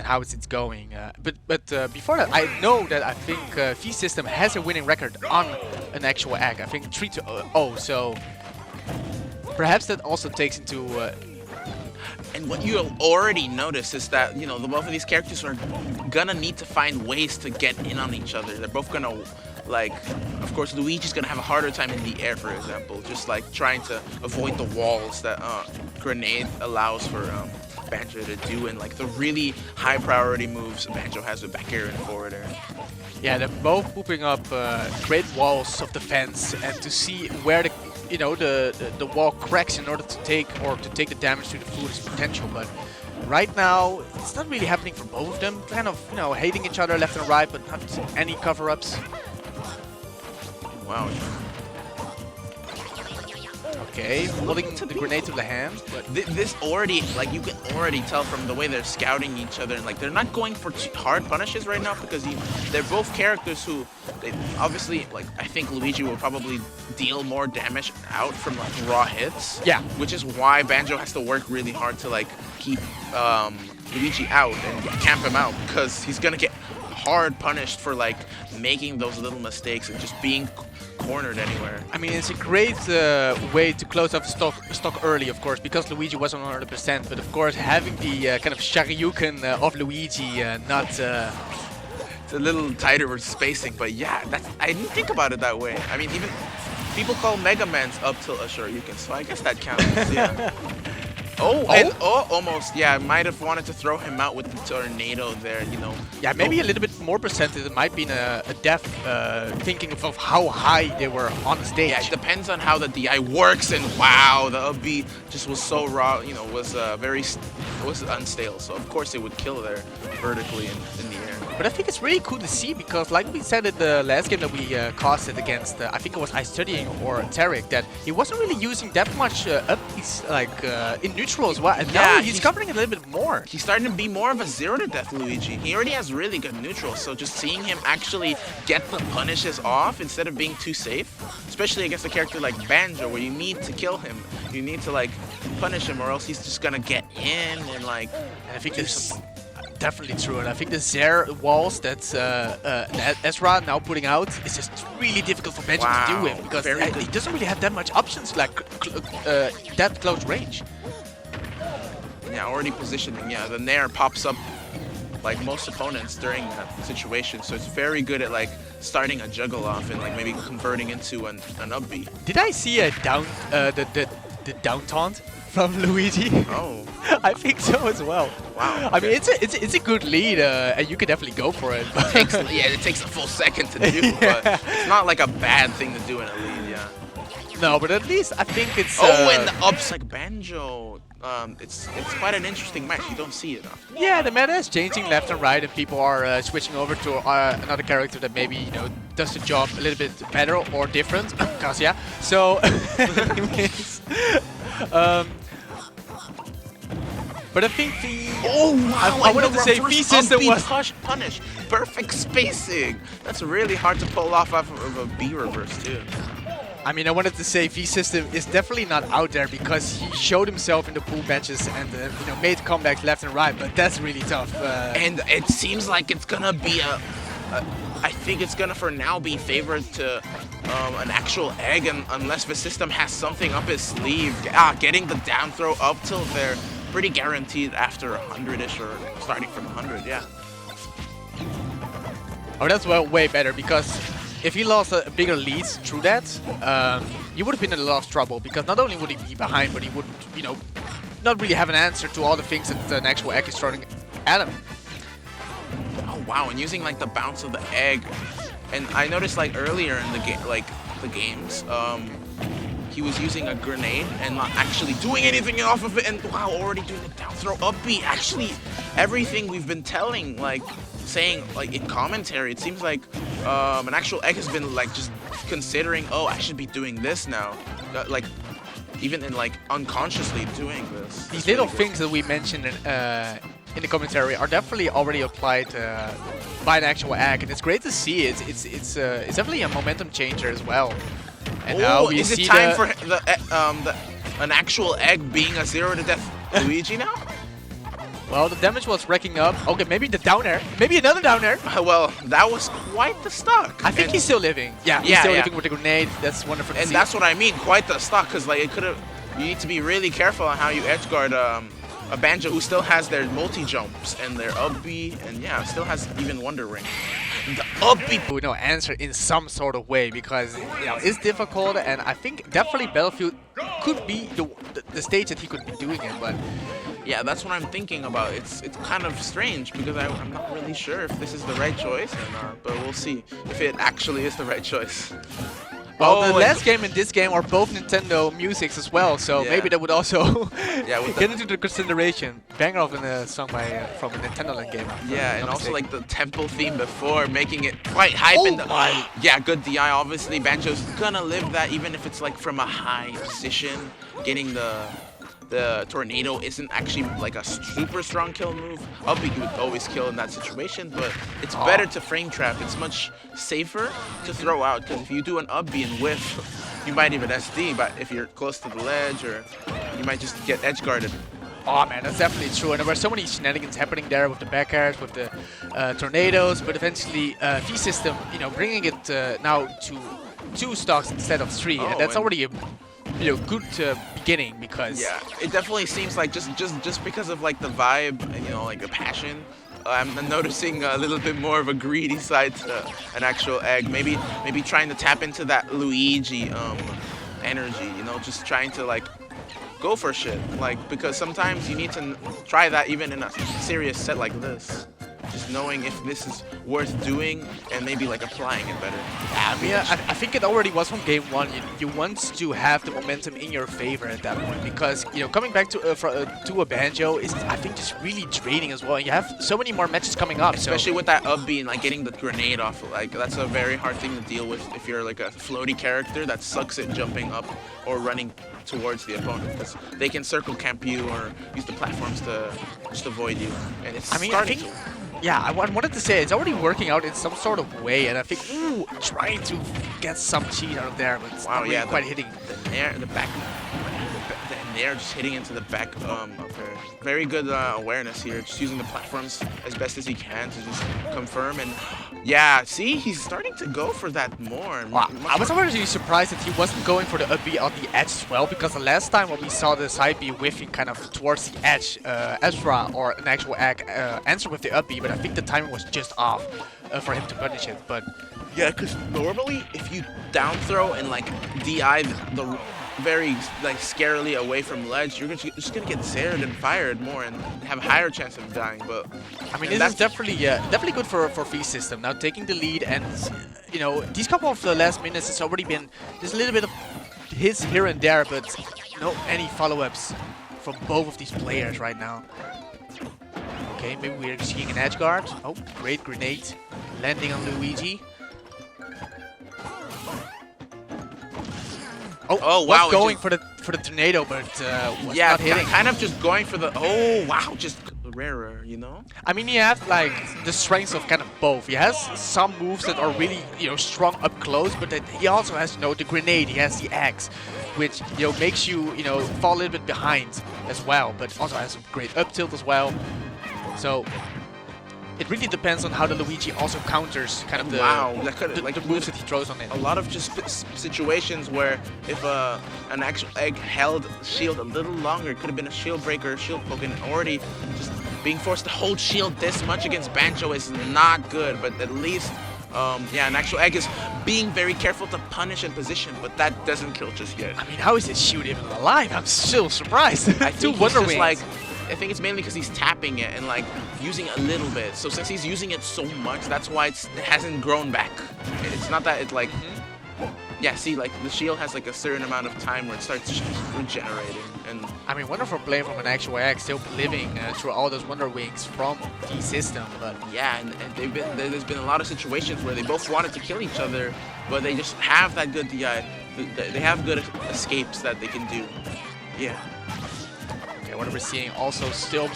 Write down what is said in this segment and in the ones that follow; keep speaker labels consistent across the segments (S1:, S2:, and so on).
S1: and how it's going. But before that, I know that I think VeCystim has a winning record on an actual egg. I think 3-0. So perhaps that also takes into.
S2: And what you already noticed is that, you know, the both of these characters are gonna need to find ways to get in on each other. They're both gonna, like, of course, Luigi's gonna have a harder time in the air, for example, just like trying to avoid the walls that Grenade allows for Banjo to do, and like the really high priority moves Banjo has with back air and forward air.
S1: Yeah, they're both pooping up great walls of defense, and to see where the wall cracks in order to take the damage to the fullest potential. But right now, it's not really happening for both of them. Kind of, hating each other left and right, but not any cover-ups.
S2: Wow.
S1: Okay, holding the grenade to the hand. But
S2: this already, like, you can already tell from the way they're scouting each other, and like they're not going for hard punishes right now because they're both characters who, obviously, like, I think Luigi will probably deal more damage out from like raw hits.
S1: Yeah.
S2: Which is why Banjo has to work really hard to like keep Luigi out and camp him out, because he's gonna get hard punished for like making those little mistakes and just being cornered anywhere.
S1: I mean, it's a great way to close off stock early, of course, because Luigi was on 100%. But of course, having the kind of Shoryuken of Luigi, not.
S2: It's a little tighter with spacing, but yeah, I didn't think about it that way. I mean, even people call Mega Man's up till a Shoryuken, so I guess that counts. Yeah. Almost. Yeah, I might have wanted to throw him out with the tornado there, you know.
S1: Yeah, maybe a little bit more percentage. It might be a def thinking of how high they were on the stage.
S2: Yeah, it depends on how the DI works, and wow, the up B just was so raw, you know, was unstable. So of course it would kill there vertically in the air.
S1: But I think it's really cool to see because, like we said in the last game that we casted against, I think it was Ice Studying or Tarek, that he wasn't really using that much up. He's like in neutral as well, and now he's covering a little bit more.
S2: He's starting to be more of a zero to death Luigi. He already has really good neutral, so just seeing him actually get the punishes off instead of being too safe, especially against a character like Banjo, where you need to kill him, you need to like punish him, or else he's just gonna get in and like.
S1: And I think this. Definitely true, and I think the Zair walls that Ezra now putting out is just really difficult for Banjo to deal with because he doesn't really have that much options like that close range.
S2: Yeah, already positioning. Yeah, the Nair pops up like most opponents during that situation, so it's very good at like starting a juggle off and like maybe converting into an up B.
S1: Did I see a down the down taunt from Luigi?
S2: Oh,
S1: I think so as well.
S2: Wow.
S1: I mean, it's a good lead, and you could definitely go for it. But
S2: it takes a full second to do, but it's not like a bad thing to do in a lead. Yeah.
S1: No, but at least I think it's.
S2: And the ups like Banjo. It's quite an interesting match. You don't see it often.
S1: Yeah, the meta is changing left and right, and people are switching over to another character that maybe does the job a little bit better or different. Kazooie. So, but I think the I wanted to say VeCystim was
S2: punished. Perfect spacing. That's really hard to pull off of a B reverse too.
S1: I mean, I wanted to say VeCystim is definitely not out there because he showed himself in the pool matches and made comebacks left and right, but that's really tough.
S2: And it seems like it's gonna be I think it's gonna for now be favored to an actual egg, and unless VeCystim has something up his sleeve. Getting the down throw up till they're pretty guaranteed after 100-ish or starting from 100, yeah.
S1: Oh, that's way better because if he lost a bigger lead through that, he would have been in a lot of trouble because not only would he be behind, but he would, not really have an answer to all the things that an actual egg is throwing at him.
S2: Oh wow! And using like the bounce of the egg, and I noticed like earlier in the game, games, he was using a grenade and not actually doing anything off of it, and wow, already doing a down throw up B. Actually, everything we've been saying like in commentary, it seems like an actual egg has been like just considering, oh, I should be doing this now, like even in like unconsciously doing this.
S1: These little things that we mentioned in the commentary are definitely already applied by an actual egg, and it's great to see. It's definitely a momentum changer as well. And now we
S2: is
S1: see
S2: it time for an actual egg being a 0 to death Luigi now?
S1: Well, the damage was racking up. Okay, maybe the down air. Maybe another down air.
S2: Well, that was quite the stock.
S1: I think he's still living. Yeah, he's still living with the grenade. That's wonderful to see.
S2: And that's what I mean, quite the stock, because like it could have. You need to be really careful on how you edge guard a Banjo who still has their multi jumps and their up B, and yeah, still has even Wonder Ring. The up B.
S1: We know answer in some sort of way because it's difficult, and I think definitely Battlefield could be the stage that he could be doing it, but.
S2: Yeah, that's what I'm thinking about. It's kind of strange because I'm not really sure if this is the right choice or not, but we'll see if it actually is the right choice.
S1: Well, the last game and this game are both Nintendo musics as well, so maybe that would also get into the consideration. Banger of a song from a Nintendo Land game.
S2: Yeah, and also like the temple theme before, making it quite hype. Yeah, good DI. Obviously, Banjo's gonna live that even if it's like from a high position. Getting the tornado isn't actually like a super strong kill move. Up B would always kill in that situation, but it's better to frame trap. It's much safer to throw out, because if you do an up B and whiff, you might even SD, but if you're close to the ledge, or you might just get edge guarded.
S1: Oh man, that's definitely true, and there were so many shenanigans happening there with the back airs, with the tornadoes, but eventually VeCystim, bringing it now to 2 stocks instead of 3, and that's already a good beginning, because
S2: it definitely seems like just because of like the vibe and like the passion, I'm noticing a little bit more of a greedy side to an actual egg. Maybe trying to tap into that Luigi energy, just trying to like go for shit, like, because sometimes you need to try that even in a serious set like this. Just knowing if this is worth doing and maybe like applying it better.
S1: Yeah, I mean, I think it already was from game 1. You want to have the momentum in your favor at that point, because coming back to a Banjo is, I think, just really draining as well. You have so many more matches coming up,
S2: especially with that up B and like getting the grenade off. Like that's a very hard thing to deal with if you're like a floaty character that sucks at jumping up or running towards the opponent, because they can circle camp you or use the platforms to just avoid you. And it's
S1: yeah, I wanted to say it's already working out in some sort of way, and I think trying to get some cheat out of there, but it's not really quite hitting
S2: the back. They're just hitting into the back of her. Very good awareness here, just using the platforms as best as he can to just confirm. And yeah, see, he's starting to go for that more.
S1: Wow. I was already surprised that he wasn't going for the up B on the edge as well, because the last time when we saw the side B whiffing kind of towards the edge, Ezra or an actual egg answered with the up B, but I think the timing was just off for him to punish it. But
S2: yeah, because normally if you down throw and like DI the very like scarily away from ledge, you're just gonna get zared and fired more and have a higher chance of dying. But
S1: I mean, this is definitely good for VeCystim now, taking the lead, and these couple of the last minutes has already been just a little bit of hits here and there, but no any follow-ups from both of these players right now. Okay, maybe we're seeing an edge guard. Oh, great grenade landing on Luigi. Oh wow! Going for the tornado, but was not hitting.
S2: Kind of just going for the. Oh wow! Just rarer,
S1: I mean, he has like the strengths of kind of both. He has some moves that are really strong up close, but then he also has the grenade. He has the axe, which makes you fall a little bit behind as well, but also has a great up tilt as well. So it really depends on how the Luigi also counters kind of the moves that he throws on it.
S2: A lot of just situations where if an actual egg held shield a little longer, it could have been a shield breaker, shield poke, and already just being forced to hold shield this much against Banjo is not good. But at least, an actual egg is being very careful to punish and position, but that doesn't kill just yet.
S1: I mean, how is this shield even alive? I'm still surprised.
S2: I think Wonder Wings. I think it's mainly because he's tapping it and like using a little bit. So since he's using it so much, that's why it hasn't grown back. It's not that it's like, yeah, see, like the shield has like a certain amount of time where it starts regenerating. And
S1: I mean, wonderful play from an actual egg, still living through all those Wonder Wings from VeCystim. But
S2: yeah, and there's been a lot of situations where they both wanted to kill each other, but they just have that good DI. They have good escapes that they can do. Yeah.
S1: What we're seeing also still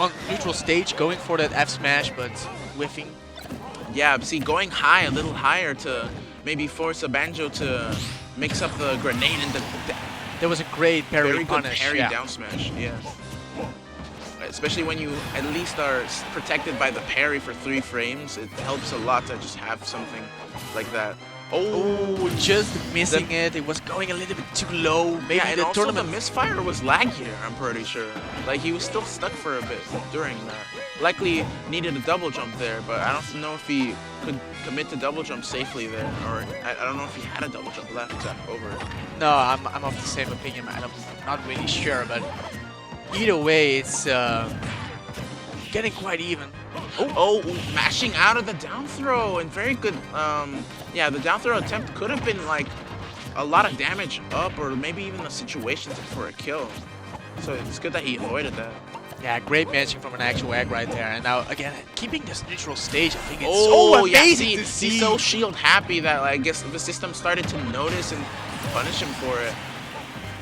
S1: on neutral stage, going for that F smash, but whiffing.
S2: Yeah, see, going high, a little higher to maybe force a Banjo to mix up the grenade and
S1: there was a great parry punish.
S2: Parry down smash, yeah. especially when you at least are protected by the parry for 3 frames. It helps a lot to just have something like that.
S1: Oh, just missing it. It was going a little bit too low. Maybe
S2: yeah, and
S1: the
S2: also
S1: tournament
S2: the misfire was laggier, I'm pretty sure. Like, he was still stuck for a bit during that. Likely needed a double jump there, but I don't know if he could commit to double jump safely there, or I don't know if he had a double jump left over.
S1: No, I'm of the same opinion. I'm not really sure, but either way, it's getting quite even.
S2: Oh, mashing out of the down throw, and very good. Yeah, the down throw attempt could have been like a lot of damage up, or maybe even a situation for a kill. So it's good that he avoided that.
S1: Yeah, great matching from an actual egg right there. And now again, keeping this neutral stage, I think it's so amazing to see.
S2: He's so shield happy that like, I guess the system started to notice and punish him for it.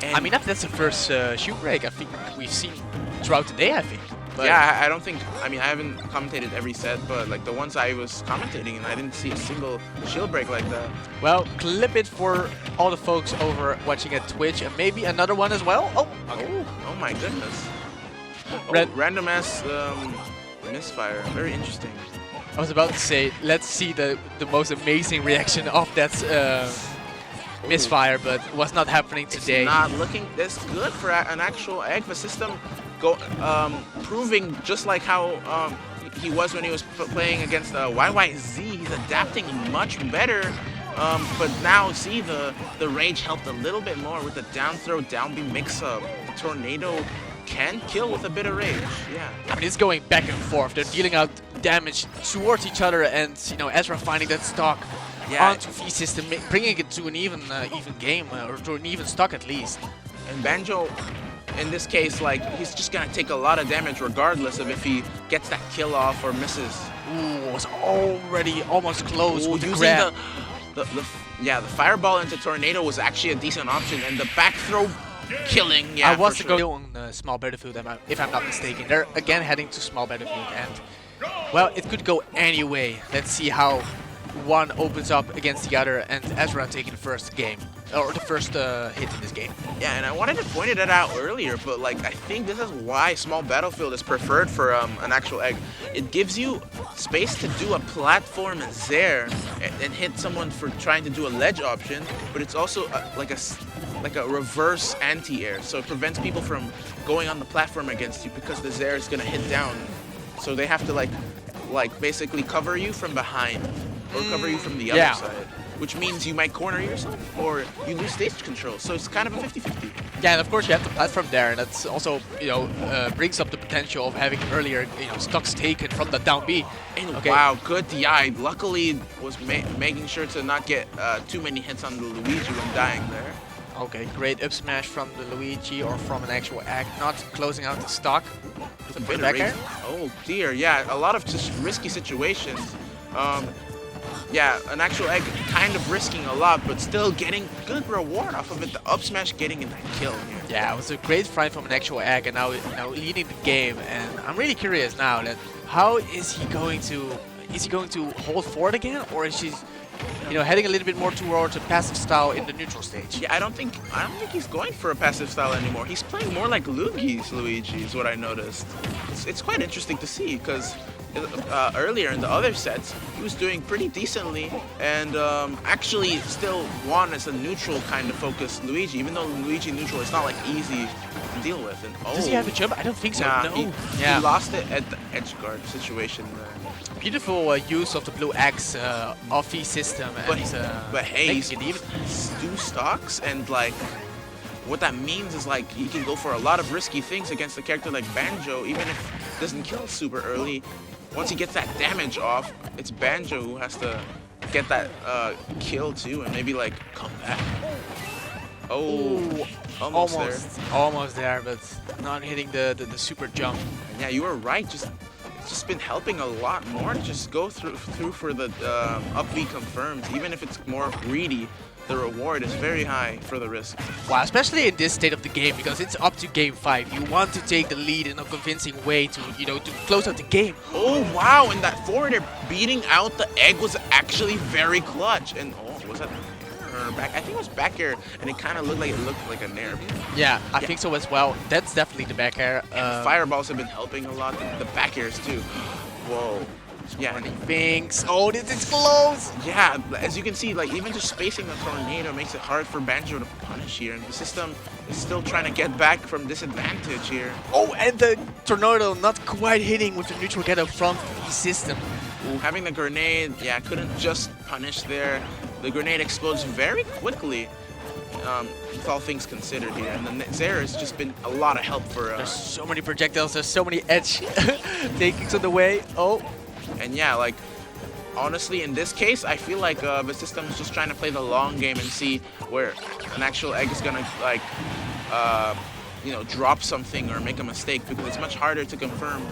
S2: And
S1: I mean, that's the first shoot break I think we've seen throughout the day, I think. But
S2: yeah, I don't think, I mean, I haven't commentated every set, but like the ones I was commentating, and I didn't see a single shield break like that.
S1: Well, clip it for all the folks over watching at Twitch, and maybe another one as well. Oh, okay.
S2: Oh my goodness. Random ass misfire. Very interesting.
S1: I was about to say, let's see the most amazing reaction of that misfire, but it was not happening today.
S2: It's not looking this good for an actual egg. VeCystim proving just like how he was when he was playing against YYZ. He's adapting much better. But now, see, the rage helped a little bit more with the down throw, down B mix-up. The tornado can kill with a bit of rage, yeah.
S1: I mean, it's going back and forth. They're dealing out damage towards each other, and you know, Ezra finding that stock onto VeCystim, bringing it to an even game, or to an even stock at least.
S2: And Banjo, in this case, like, he's just gonna take a lot of damage regardless of if he gets that kill off or misses.
S1: Ooh, was already almost close with the grab.
S2: The fireball into tornado was actually a decent option, and the back throw killing, yeah,
S1: I was to go on small battlefield, if I'm not mistaken. They're again heading to small battlefield, and well, it could go any way. Let's see how one opens up against the other, and Ezra taking the first game, or the first hit in this game.
S2: Yeah, and I wanted to point it out earlier, but like, I think this is why small battlefield is preferred for an actual egg. It gives you space to do a platform there and hit someone for trying to do a ledge option, but it's also like a reverse anti-air, so it prevents people from going on the platform against you because the Zair is gonna hit down. So they have to like basically cover you from behind or cover you from the other side, which means you might corner yourself or you lose stage control. So it's kind of a 50-50.
S1: Yeah, and of course you have the platform there, and that's also, you know, brings up the potential of having earlier, you know, stocks taken from the down B.
S2: And wow, good DI. Luckily was making sure to not get too many hits on the Luigi when dying there.
S1: Okay, great up smash from the Luigi or from an actual egg, not closing out the stock.
S2: It's a bit of oh dear, yeah, a lot of just risky situations. Yeah, an actual egg kind of risking a lot, but still getting good reward off of it. The up smash getting in that kill here.
S1: Yeah, it was a great fight from an actual egg, and now leading the game. And I'm really curious now that how is he going to hold forward again, or is he, you know, heading a little bit more towards a passive style in the neutral stage?
S2: Yeah, I don't think he's going for a passive style anymore. He's playing more like Luigi is what I noticed. It's quite interesting to see because earlier in the other sets he was doing pretty decently and actually still won as a neutral kind of focused Luigi, even though Luigi neutral is not like easy to deal with. And
S1: does he have a jump? I don't think so.
S2: Nah,
S1: no.
S2: He lost it at the edge guard situation there.
S1: Beautiful use of the blue axe of VeCystim,
S2: but hey, he's
S1: it even.
S2: 2 stocks, and like what that means is like he can go for a lot of risky things against a character like Banjo, even if it doesn't kill super early. Once he gets that damage off, it's Banjo who has to get that kill too, and maybe like come back. Oh,
S1: almost there, but not hitting the super jump.
S2: And yeah, you were right. It's just been helping a lot more to just go through for the up B confirmed. Even if it's more greedy, the reward is very high for the risk.
S1: Wow, especially in this state of the game, because it's up to game 5. You want to take the lead in a convincing way to, you know, to close out the game.
S2: Oh wow, and that forwarder beating out the egg was actually very clutch. And oh, was that? or back. I think it was back air, and it kind of looked like a nair.
S1: Yeah, I think so as well. That's definitely the back air.
S2: Fireballs have been helping a lot. The back airs too. Whoa. Yeah,
S1: many things. Oh, this is close.
S2: Yeah, as you can see, like even just spacing the tornado makes it hard for Banjo to punish here, and VeCystim is still trying to get back from disadvantage here.
S1: Oh, and the tornado not quite hitting with the neutral get up from VeCystim.
S2: Having the grenade, yeah, couldn't just punish there. The grenade explodes very quickly, with all things considered here, and the Zera has just been a lot of help for.
S1: There's so many projectiles. There's so many edge takings on the way. Oh.
S2: And yeah, like, honestly, in this case, I feel like VeCystim is just trying to play the long game and see where an actual egg is gonna, like, you know, drop something or make a mistake, because it's much harder to confirm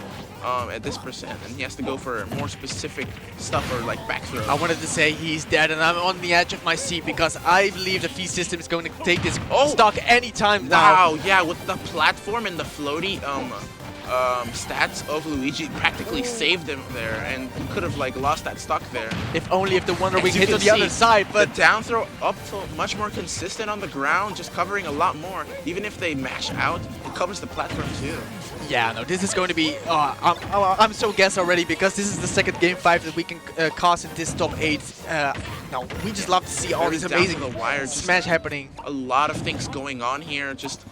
S2: at this percent, and he has to go for more specific stuff or like back throw.
S1: I wanted to say he's dead, and I'm on the edge of my seat because I believe the VeCystim is going to take this stock anytime now.
S2: Wow, yeah, with the platform and the floaty stats of Luigi practically saved him there, and he could have like lost that stock there.
S1: If only if the Wonder Wing hit on the other side, but
S2: the down throw up tilt much more consistent on the ground, just covering a lot more. Even if they mash out, it covers the platform too.
S1: Yeah, no, this is going to be. I'm so gassed already because this is the second game 5 that we can cause in this top 8. No, we just love to see all these amazing smash happening.
S2: A lot of things going on here, just.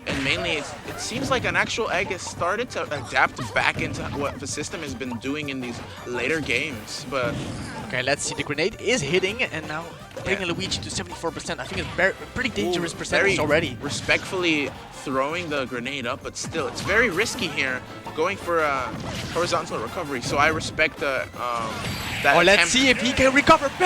S2: And mainly, it seems like an actual egg has started to adapt back into what VeCystim has been doing in these later games. But
S1: okay, let's see. The grenade is hitting, and now bringing Luigi to 74%. I think it's a pretty dangerous percentage already.
S2: Respectfully throwing the grenade up, but still, it's very risky here, going for a horizontal recovery. So I respect that.
S1: Oh, let's see if he can recover back.